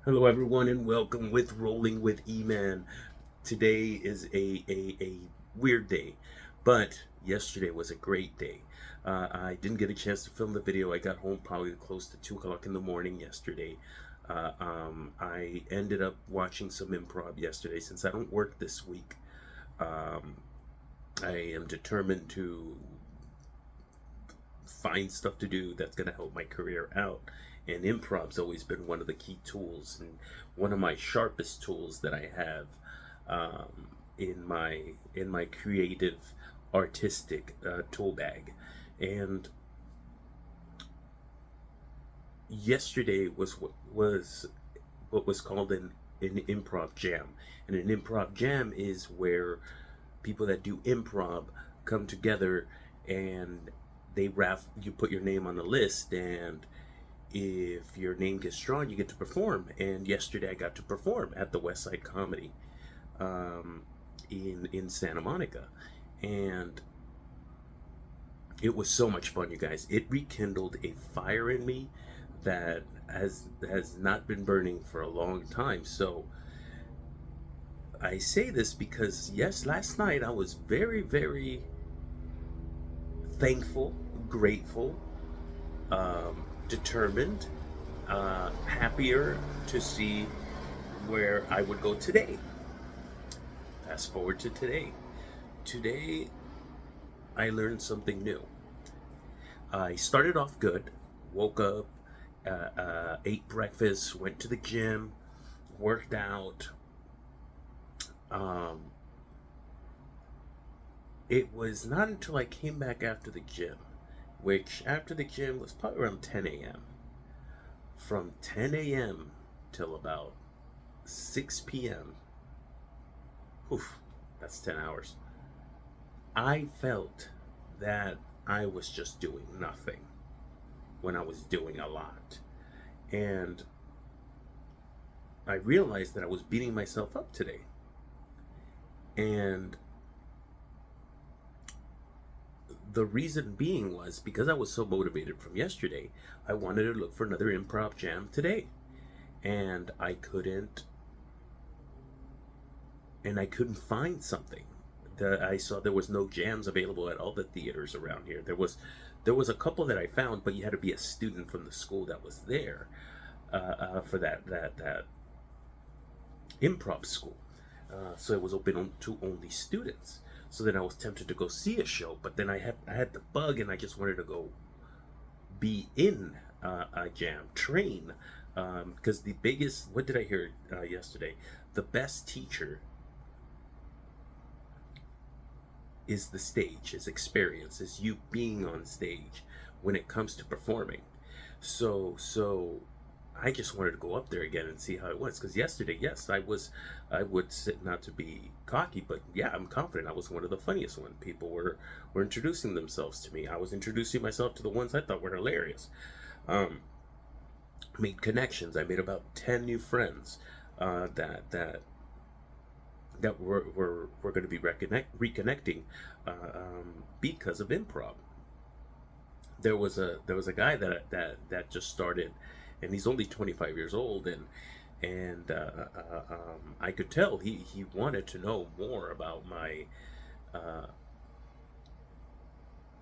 Hello, everyone, and welcome with Rolling with E-Man. Today is a weird day, but yesterday was a great day. I didn't get a chance to film the video. I got home probably close to 2 o'clock in the morning yesterday. I ended up watching some improv yesterday since I don't work this week. Um, I am determined to find stuff to do that's going to help my career out. And improv's always been one of the key tools and one of my sharpest tools that I have in my creative, artistic tool bag. And yesterday was called an improv jam, and an improv jam is where people that do improv come together and you put your name on the list, and if your name gets drawn, you get to perform. And yesterday I got to perform at the West Side Comedy um, in Santa Monica, and it was so much fun, you guys. It rekindled a fire in me that has not been burning for a long time. So I say this because yes, last night I was very thankful, grateful, determined, happier to see where I would go today. Fast forward to today. Today, I learned something new. I started off good, woke up, ate breakfast, went to the gym, worked out. Um, it was not until I came back after the gym, which after the gym was probably around 10 a.m. From 10 a.m. till about 6 p.m. Oof, that's 10 hours. I felt that I was just doing nothing when I was doing a lot. And I realized that I was beating myself up today. And the reason being was because I was so motivated from yesterday, I wanted to look for another improv jam today. And I couldn't find something. I saw there was no jams available at all the theaters around here. There was a couple that I found, but you had to be a student from the school that was there for that improv school. So it was open to only students. So then I was tempted to go see a show, but then I had the bug, and I just wanted to go be in a jam, train, because the biggest. What did I hear yesterday? The best teacher is the stage, is experience, is you being on stage when it comes to performing. So I just wanted to go up there again and see how it was. Because yesterday, yes, I would sit, not to be cocky, but yeah, I'm confident I was one of the funniest ones. People were introducing themselves to me. I was introducing myself to the ones I thought were hilarious. Um, Made connections. I made about 10 new friends that we're going to be reconnecting because of improv. There was a guy that just started, and he's only 25 years old, and I could tell he wanted to know more uh,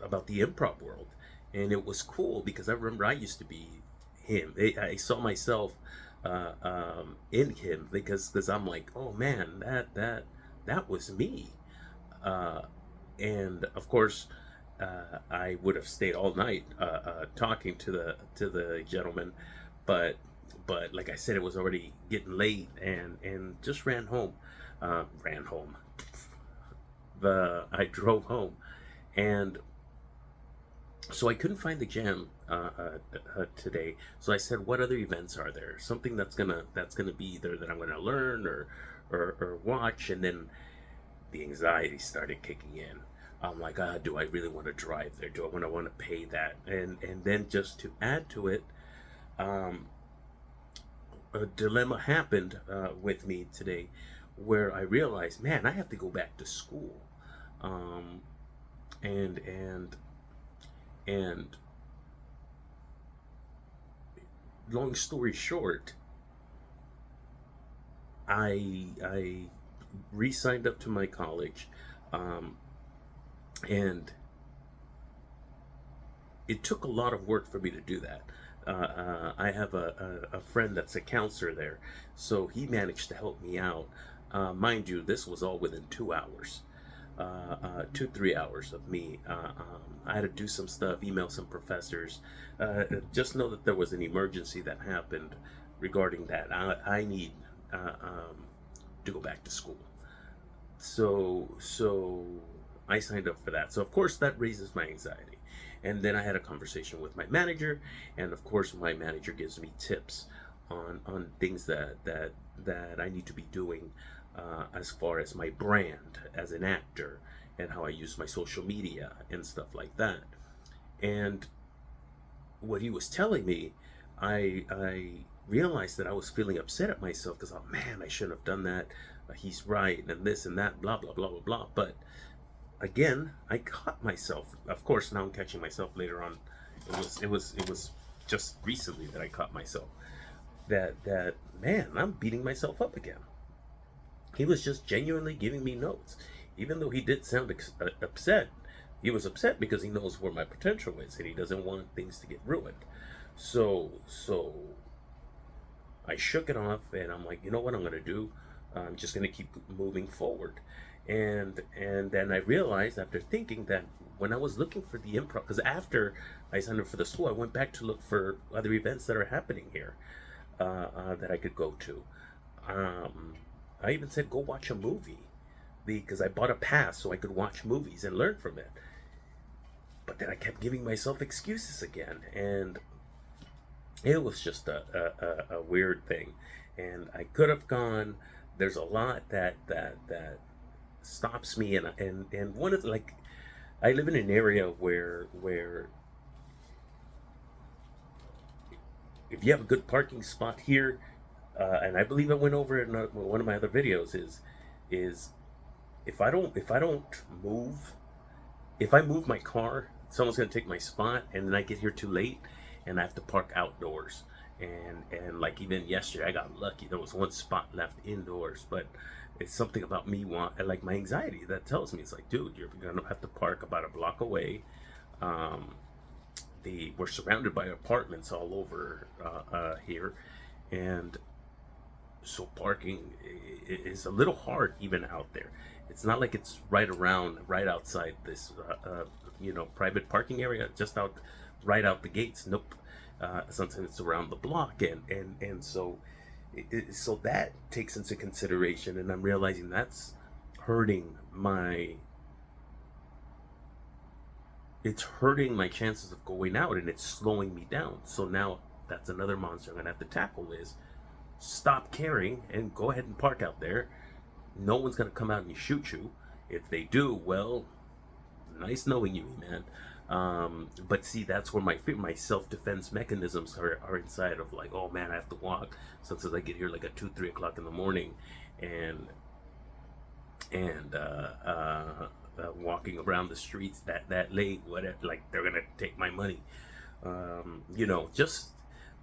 about the improv world, and it was cool because I remember I used to be him. I saw myself in him because I'm like, oh man, that was me. Uh, and of course, I would have stayed all night talking to the gentleman, but like I said, it was already getting late, and just ran home. Ran home. I drove home, and so I couldn't find the jam today. So I said, "What other events are there? Something that's gonna be either that I'm gonna learn or watch." And then the anxiety started kicking in. I'm like, do I really want to drive there? Do I want to pay that? And then just to add to it, um, a dilemma happened with me today, where I realized, man, I have to go back to school, um, and and and long story short, I re-signed up to my college, um, and it took a lot of work for me to do that. I have a friend that's a counselor there, so he managed to help me out. Mind you, this was all within 2 hours, 2, 3 hours of me. I had to do some stuff, email some professors. Just know that there was an emergency that happened regarding that. I need to go back to school. So I signed up for that. So of course that raises my anxiety. And then I had a conversation with my manager, and of course my manager gives me tips on things that I need to be doing as far as my brand as an actor and how I use my social media and stuff like that. And what he was telling me, I realized that I was feeling upset at myself because, oh man, I shouldn't have done that. He's right, and this and that, blah blah blah blah blah. But again, I caught myself. Of course, now I'm catching myself later on. It was just recently that I caught myself. That man, I'm beating myself up again. He was just genuinely giving me notes, even though he did sound upset. He was upset because he knows where my potential is, and he doesn't want things to get ruined. So I shook it off, and I'm like, you know what I'm gonna do? I'm just gonna keep moving forward. And then I realized after thinking that when I was looking for the improv, because after I signed up for the school, I went back to look for other events that are happening here that I could go to. Um, I even said go watch a movie because I bought a pass so I could watch movies and learn from it. But then I kept giving myself excuses again, and it was just a weird thing. And I could have gone. There's a lot that stops me, and one of the, like, I live in an area where if you have a good parking spot here, and I believe I went over it in one of my other videos, is if I don't move, if I move my car, someone's gonna take my spot, and then I get here too late, and I have to park outdoors. And like even yesterday, I got lucky. There was one spot left indoors, but it's something about me like my anxiety that tells me it's like, dude, you're gonna have to park about a block away. Um, we're surrounded by apartments all over here, and so parking is a little hard even out there. It's not like it's right outside this private parking area, just out right out the gates. Nope. Sometimes it's around the block, and so that takes into consideration, and I'm realizing that's hurting my it's hurting my chances of going out, and it's slowing me down. So now that's another monster I'm gonna have to tackle, is stop caring and go ahead and park out there. No one's gonna come out and shoot you. If they do, well, nice knowing you, man. But see, that's where my self defense mechanisms are inside of, like, oh man, I have to walk. Sometimes I get here like at 2, 3 o'clock in the morning, and walking around the streets that late, whatever, like they're gonna take my money. Just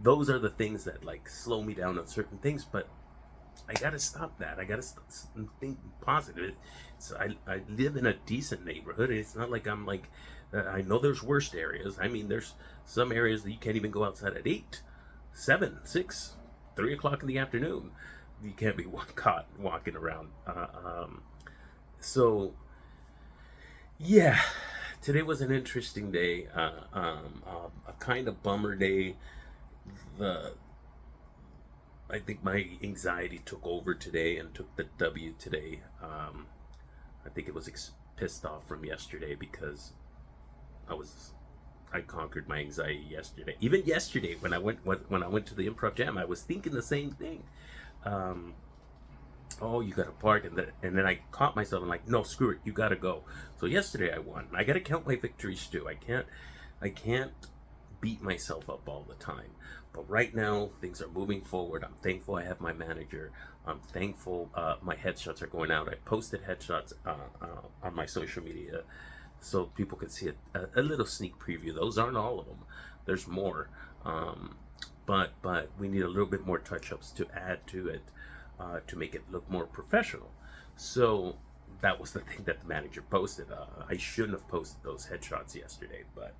those are the things that like slow me down on certain things. But I gotta stop that. I gotta think positive. I live in a decent neighborhood. It's not like I'm like, I know there's worst areas. I mean, there's some areas that you can't even go outside at 8, 7, 6, 3 o'clock in the afternoon. You can't be caught walking around. So yeah, today was an interesting day. A kind of bummer day. The I think my anxiety took over today and took the W today. I think it was pissed off from yesterday because I conquered my anxiety yesterday. Even yesterday when I went to the improv jam, I was thinking the same thing. Um, oh, you gotta park, and then I caught myself and like, no, screw it, you gotta go. So yesterday I won. I gotta count my victories too. I can't beat myself up all the time. But right now things are moving forward. I'm thankful I have my manager. I'm thankful my headshots are going out. I posted headshots on my social media so people can see a little sneak preview. Those aren't all of them. There's more. But we need a little bit more touch-ups to add to it. to make it look more professional. So that was the thing that the manager posted. I shouldn't have posted those headshots yesterday, but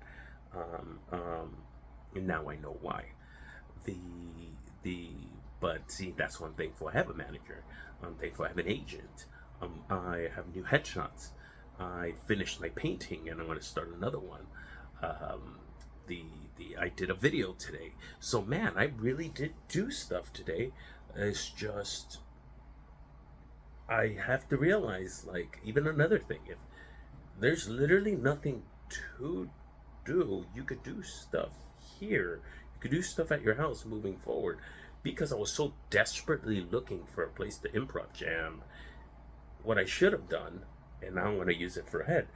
and now I know why. The the but see, that's why I'm thankful I have a manager. I'm thankful I have an agent. I have new headshots. I finished my painting and I'm going to start another one. Um, I did a video today. So man, I really did do stuff today. It's just I have to realize, like, even another thing, if there's literally nothing to do, you could do stuff here. You could do stuff at your house moving forward. Because I was so desperately looking for a place to improv jam, what I should have done, and now I'm going to use it for a head,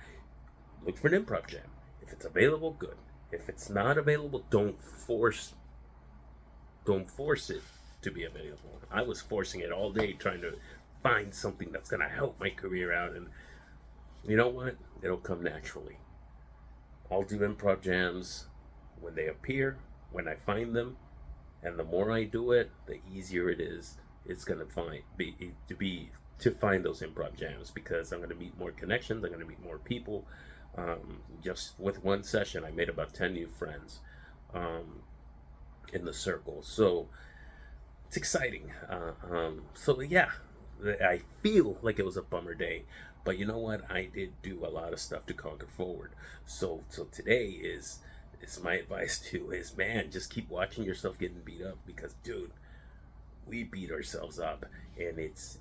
look for an improv jam. If it's available, good. If it's not available, don't force it to be available. I was forcing it all day trying to find something that's going to help my career out, and you know what? It'll come naturally. I'll do improv jams when they appear, when I find them, and the more I do it, the easier it is. It's gonna to find those improv jams, because I'm gonna meet more connections. I'm gonna meet more people. Just with one session, I made about 10 new friends in the circle. So it's exciting. So yeah, I feel like it was a bummer day, but you know what? I did do a lot of stuff to conquer forward. So today is my advice to is, man, just keep watching yourself getting beat up, because dude, we beat ourselves up, and it's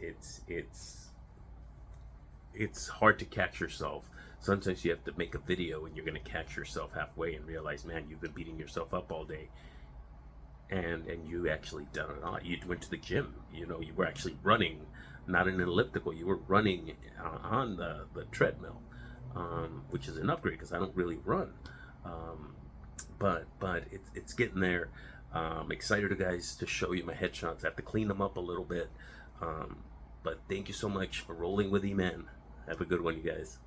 hard to catch yourself. Sometimes you have to make a video and you're going to catch yourself halfway and realize, man, you've been beating yourself up all day, and you actually done it all. You went to the gym, you know, you were actually running, not an elliptical, you were running on the treadmill, which is an upgrade because I don't really run. But it's getting there. Excited to show you my headshots. I have to clean them up a little bit. But thank you so much for rolling with me, man. Have a good one, you guys.